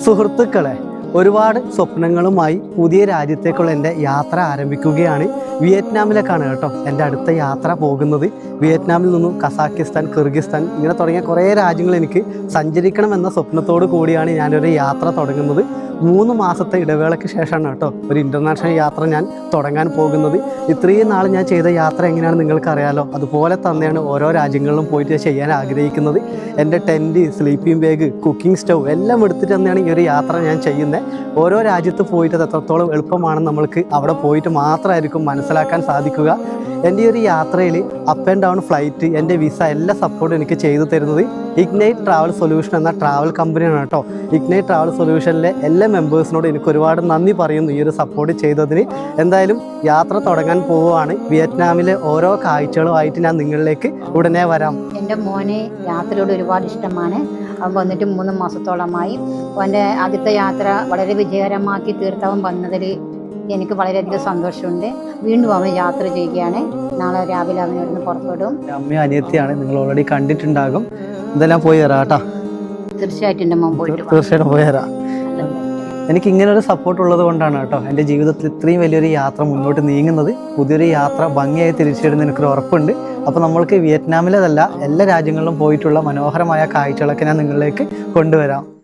സുഹൃത്തുക്കളെ, ഒരുപാട് സ്വപ്നങ്ങളുമായി പുതിയ രാജ്യത്തേക്കുള്ള എൻ്റെ യാത്ര ആരംഭിക്കുകയാണ്. വിയറ്റ്നാമിലേക്കാണ് കേട്ടോ എൻ്റെ അടുത്ത യാത്ര പോകുന്നത്. വിയറ്റ്നാമിൽ നിന്നും കസാക്കിസ്ഥാൻ, കിർഗിസ്ഥാൻ ഇങ്ങനെ തുടങ്ങിയ കുറേ രാജ്യങ്ങൾ എനിക്ക് സഞ്ചരിക്കണമെന്ന സ്വപ്നത്തോടു കൂടിയാണ് ഞാനൊരു യാത്ര തുടങ്ങുന്നത്. 3 മാസത്തെ ഇടവേളയ്ക്ക് ശേഷമാണ് കേട്ടോ ഒരു ഇൻ്റർനാഷണൽ യാത്ര ഞാൻ തുടങ്ങാൻ പോകുന്നത്. ഇത്രയും നാൾ ഞാൻ ചെയ്ത യാത്ര എങ്ങനെയാണ് നിങ്ങൾക്കറിയാലോ. അതുപോലെ തന്നെയാണ് ഓരോ രാജ്യങ്ങളിലും പോയിട്ട് ചെയ്യാൻ ആഗ്രഹിക്കുന്നത്. എൻ്റെ tent, sleeping bag, cooking stove എല്ലാം എടുത്തിട്ട് തന്നെയാണ് ഈ ഒരു യാത്ര ഞാൻ ചെയ്യുന്നത്. ഓരോ രാജ്യത്ത് പോയിട്ട് അത് എത്രത്തോളം എളുപ്പമാണെന്ന് നമ്മൾക്ക് അവിടെ പോയിട്ട് മാത്രമായിരിക്കും മനസ്സിലാക്കാൻ സാധിക്കുക. എൻ്റെ ഈ ഒരു യാത്രയിൽ അപ്പ് ആൻഡ് ഡൗൺ ഫ്ലൈറ്റ്, എൻ്റെ വിസ എല്ലാ സപ്പോർട്ടും എനിക്ക് ചെയ്തു തരുന്നത് ഇഗ്നൈറ്റ് ട്രാവൽ സൊല്യൂഷൻ എന്ന ട്രാവൽ കമ്പനിയാണ് കേട്ടോ. ഇഗ്നൈറ്റ് ട്രാവൽ സൊല്യൂഷനിലെ എല്ലാ മെമ്പേഴ്സിനോട് എനിക്ക് ഒരുപാട് നന്ദി പറയുന്നു ഈ ഒരു സപ്പോർട്ട് ചെയ്തതിന്. എന്തായാലും യാത്ര തുടങ്ങാൻ പോവുകയാണ്. വിയറ്റ്നാമിലെ ഓരോ കാഴ്ചകളുമായിട്ട് ഞാൻ നിങ്ങളിലേക്ക് ഉടനെ വരാം. എൻ്റെ മോനെ യാത്രയോട് ഒരുപാട് ഇഷ്ടമാണ്. അവൻ വന്നിട്ട് 3 മാസത്തോളമായി. അവൻ്റെ ആദ്യത്തെ യാത്ര വളരെ വിജയകരമാക്കി തീർത്തവൻ വന്നതിൽ എനിക്ക് വളരെയധികം സന്തോഷമുണ്ട്. വീണ്ടും അവൻ യാത്ര ചെയ്യുകയാണ്. നാളെ രാവിലെ അവൻ ഇവിടുന്ന് പുറപ്പെടും. അമ്മയും അനിയത്തിയാണ്, നിങ്ങൾ ഓൾറെഡി കണ്ടിട്ടുണ്ടാകും. ഇതെല്ലാം പോയി തരാം കേട്ടോ. തീർച്ചയായിട്ടും എൻ്റെ മോൻ പോയിട്ട് തീർച്ചയായിട്ടും പോയി തരാം. എനിക്ക് ഇങ്ങനൊരു സപ്പോർട്ട് ഉള്ളത് കൊണ്ടാണ് കേട്ടോ എൻ്റെ ജീവിതത്തിൽ ഇത്രയും വലിയൊരു യാത്ര മുന്നോട്ട് നീങ്ങുന്നത്. പുതിയൊരു യാത്ര ഭംഗിയായി തിരിച്ചിടുന്ന എനിക്കൊരു ഉറപ്പുണ്ട്. അപ്പോൾ നമ്മൾക്ക് വിയറ്റ്നാമിലേതല്ല എല്ലാ രാജ്യങ്ങളിലും പോയിട്ടുള്ള മനോഹരമായ കാഴ്ചകളൊക്കെ ഞാൻ നിങ്ങളിലേക്ക് കൊണ്ടുവരാം.